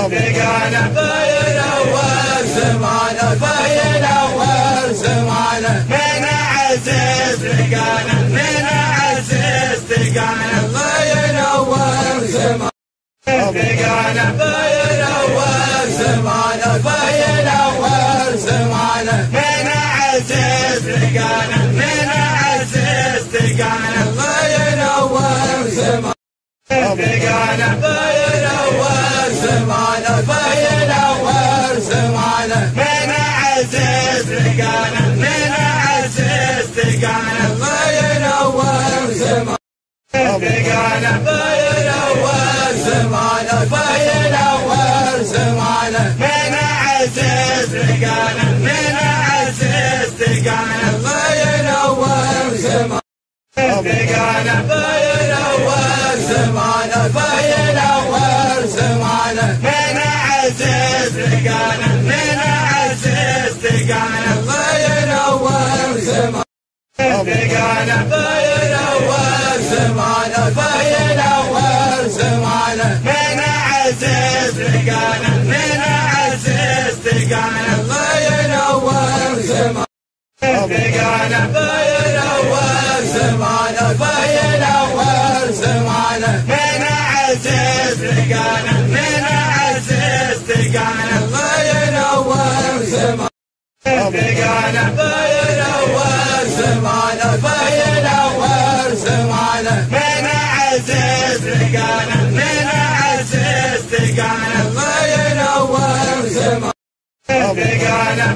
استقانا فينور زمانه فينور زمانه من عز استقانا من عز استقانا الله ينور زمانه استقانا فينور زمانه فينور زمانه من عز استقانا من عز استقانا الله ينور زمانه استقانا فينور زمانه فينور زمانه من عز استقانا من عز استقانا الله ينور زمانه استقانا فينور زمانه فينور زمانه من عز استقانا من عز استقانا الله ينور زمانه استقانا فينور زمانه فينور زمانه من عز استقانا من عز استقانا الله ينور زمانه استقانا فينور زمانه فينور زمانه من عز استقانا من عز استقانا الله ينور زمانه استقانا فينور زمانه فينور زمانه من عز استقانا من عز استقانا الله ينور زمانه استقانا فينور زمانه فينور زمانه من عز استقانا من عز استقانا الله ينور زمانه استقانا